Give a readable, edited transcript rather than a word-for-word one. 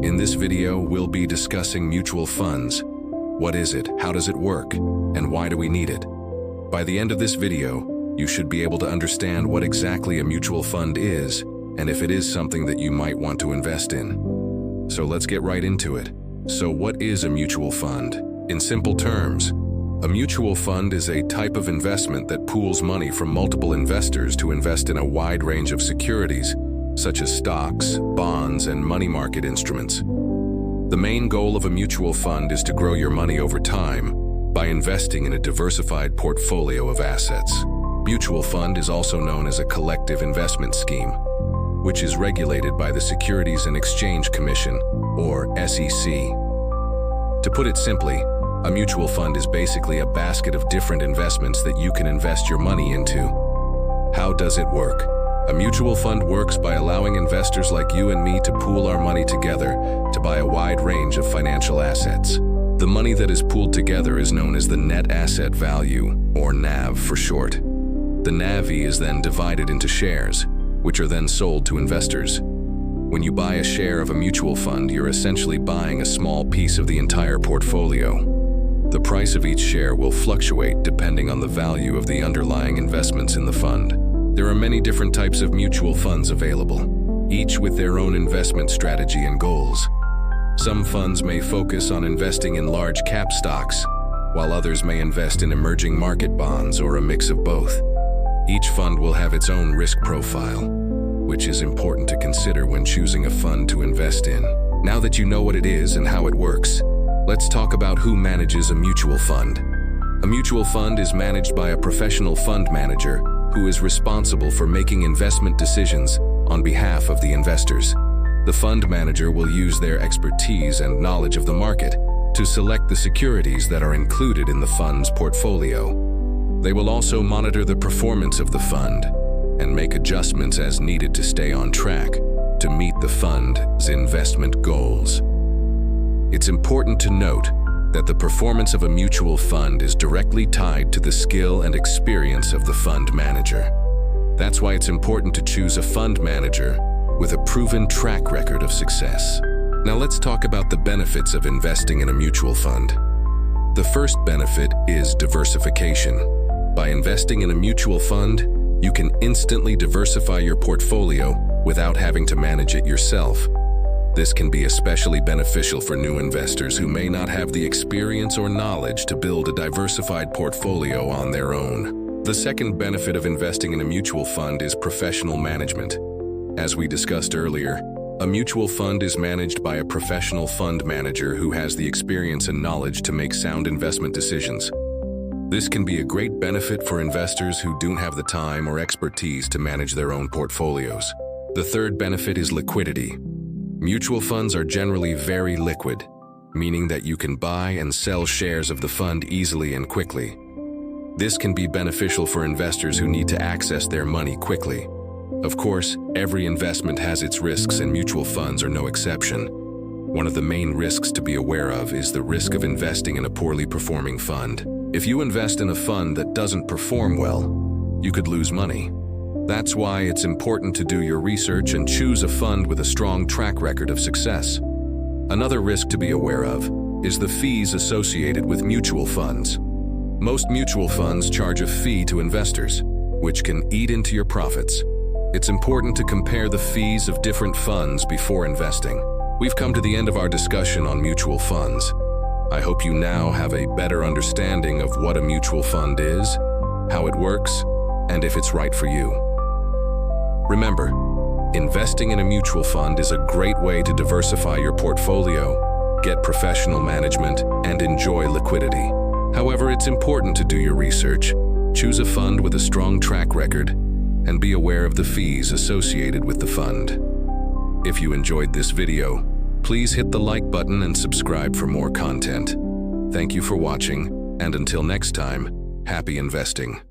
In this video, we'll be discussing mutual funds. What is it, how does it work, and why do we need it? By the end of this video, you should be able to understand what exactly a mutual fund is, and if it is something that you might want to invest in. So let's get right into it. So what is a mutual fund? In simple terms, a mutual fund is a type of investment that pools money from multiple investors to invest in a wide range of securities, such as stocks, bonds, and money market instruments. The main goal of a mutual fund is to grow your money over time by investing in a diversified portfolio of assets. Mutual fund is also known as a collective investment scheme, which is regulated by the Securities and Exchange Commission, or SEC. To put it simply, a mutual fund is basically a basket of different investments that you can invest your money into. How does it work? A mutual fund works by allowing investors like you and me to pool our money together to buy a wide range of financial assets. The money that is pooled together is known as the net asset value, or NAV for short. The NAV is then divided into shares, which are then sold to investors. When you buy a share of a mutual fund, you're essentially buying a small piece of the entire portfolio. The price of each share will fluctuate depending on the value of the underlying investments in the fund. There are many different types of mutual funds available, each with their own investment strategy and goals. Some funds may focus on investing in large cap stocks, while others may invest in emerging market bonds or a mix of both. Each fund will have its own risk profile, which is important to consider when choosing a fund to invest in. Now that you know what it is and how it works, let's talk about who manages a mutual fund. A mutual fund is managed by a professional fund manager who is responsible for making investment decisions on behalf of the investors. The fund manager will use their expertise and knowledge of the market to select the securities that are included in the fund's portfolio. They will also monitor the performance of the fund and make adjustments as needed to stay on track to meet the fund's investment goals. It's important to note that the performance of a mutual fund is directly tied to the skill and experience of the fund manager. That's why it's important to choose a fund manager with a proven track record of success. Now let's talk about the benefits of investing in a mutual fund. The first benefit is diversification. By investing in a mutual fund, you can instantly diversify your portfolio without having to manage it yourself. This can be especially beneficial for new investors who may not have the experience or knowledge to build a diversified portfolio on their own. The second benefit of investing in a mutual fund is professional management. As we discussed earlier, a mutual fund is managed by a professional fund manager who has the experience and knowledge to make sound investment decisions. This can be a great benefit for investors who don't have the time or expertise to manage their own portfolios. The third benefit is liquidity. Mutual funds are generally very liquid, meaning that you can buy and sell shares of the fund easily and quickly. This can be beneficial for investors who need to access their money quickly. Of course, every investment has its risks and mutual funds are no exception. One of the main risks to be aware of is the risk of investing in a poorly performing fund. If you invest in a fund that doesn't perform well, you could lose money. That's why it's important to do your research and choose a fund with a strong track record of success. Another risk to be aware of is the fees associated with mutual funds. Most mutual funds charge a fee to investors, which can eat into your profits. It's important to compare the fees of different funds before investing. We've come to the end of our discussion on mutual funds. I hope you now have a better understanding of what a mutual fund is, how it works, and if it's right for you. Remember, investing in a mutual fund is a great way to diversify your portfolio, get professional management, and enjoy liquidity. However, it's important to do your research, choose a fund with a strong track record, and be aware of the fees associated with the fund. If you enjoyed this video, please hit the like button and subscribe for more content. Thank you for watching, and until next time, happy investing.